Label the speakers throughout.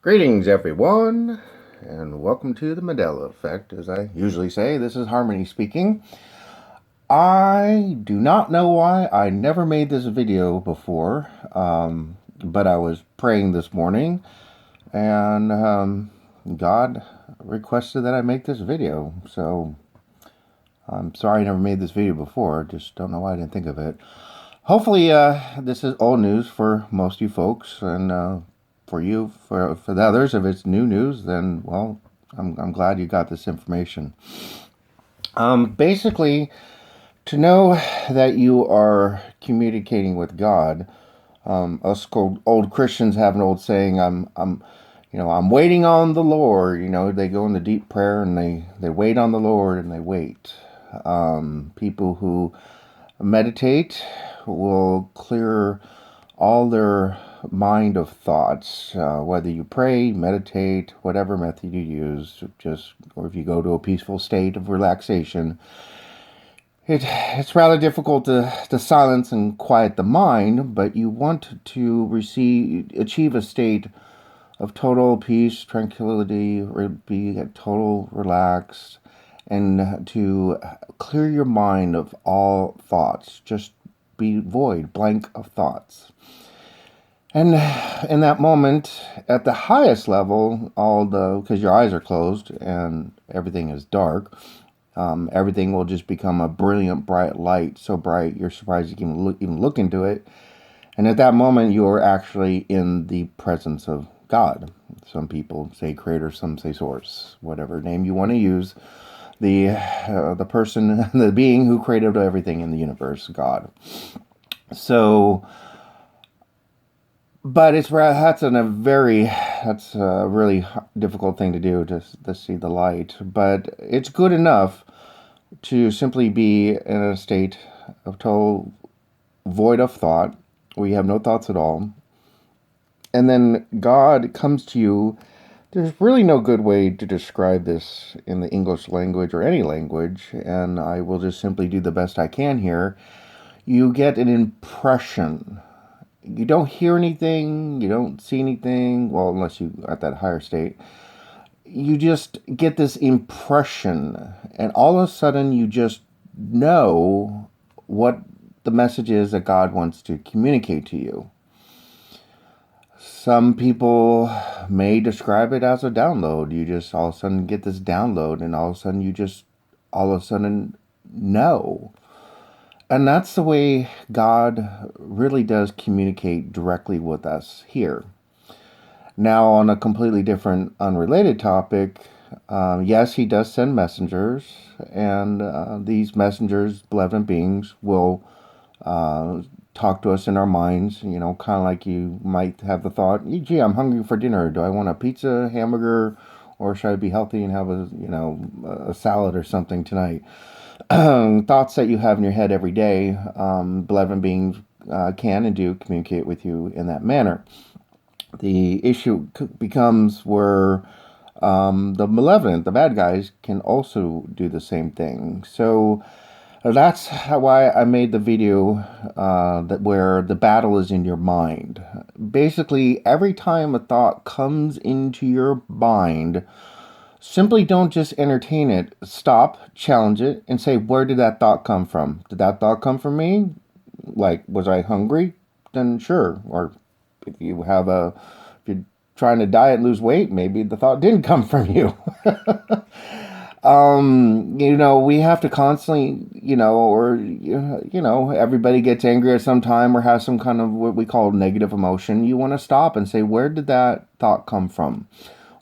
Speaker 1: Greetings, everyone, and welcome to the Mandela Effect. As I usually say, this is Harmony speaking. I do not know why I never made this video before, but I was praying this morning, and God requested that I make this video. So I'm sorry I never made this video before. Just don't know why I didn't think of it. Hopefully, this is old news for most of you folks, and for you, for the others, if it's new news, then, well, I'm glad you got this information. Basically, to know that you are communicating with God, us old Christians have an old saying, I'm waiting on the Lord. They go into deep prayer and they wait on the Lord and they wait. People who meditate will clear all their mind of thoughts, whether you pray, meditate, whatever method you use, or if you go to a peaceful state of relaxation. It's rather difficult to silence and quiet the mind, but you want to achieve a state of total peace, tranquility, or be total relaxed, and to clear your mind of all thoughts. Just be void, blank of thoughts. And in that moment, at the highest level, because your eyes are closed and everything is dark, everything will just become a brilliant, bright light, so bright you're surprised you can even look into it. And at that moment, you are actually in the presence of God. Some people say creator, some say source, whatever name you want to use. The person, the being who created everything in the universe, God. So, but that's a really difficult thing to do, to see the light. But it's good enough to simply be in a state of total void of thought, where you have no thoughts at all. And then God comes to you. There's really no good way to describe this in the English language or any language, and I will just simply do the best I can here. You get an impression. You don't hear anything, you don't see anything, well, unless you at that higher state. You just get this impression, and all of a sudden you just know what the message is that God wants to communicate to you. Some people may describe it as a download. You just all of a sudden get this download, and all of a sudden know. And that's the way God really does communicate directly with us here. Now, on a completely different, unrelated topic, yes, he does send messengers, and these messengers, benevolent beings, will talk to us in our minds, kind of like you might have the thought, gee, I'm hungry for dinner. Do I want a pizza, hamburger, or should I be healthy and have a salad or something tonight? Thoughts that you have in your head every day, benevolent beings can and do communicate with you in that manner. The issue becomes where the malevolent, the bad guys, can also do the same thing. So that's why I made the video where the battle is in your mind. Basically, every time a thought comes into your mind, simply don't just entertain it. Stop, challenge it, and say, where did that thought come from? Did that thought come from me? Like, was I hungry? Then sure. Or if you're trying to diet and lose weight, maybe the thought didn't come from you. We have to constantly, everybody gets angry at some time or has some kind of what we call negative emotion. You want to stop and say, where did that thought come from?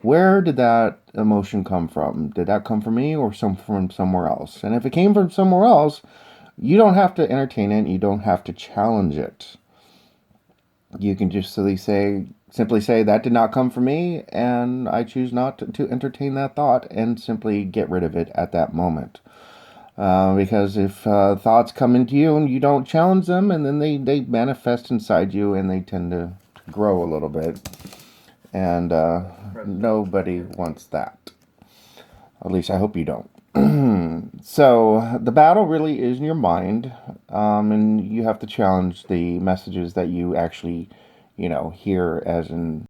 Speaker 1: Where did that emotion come from? Did that come from me or from somewhere else? And if it came from somewhere else, you don't have to entertain it. You don't have to challenge it. You can just simply say, that did not come from me, and I choose not to entertain that thought, and simply get rid of it at that moment. Because if thoughts come into you and you don't challenge them, and then they manifest inside you, and they tend to grow a little bit. And nobody wants that. At least I hope you don't. So the battle really is in your mind, and you have to challenge the messages that you actually, hear as in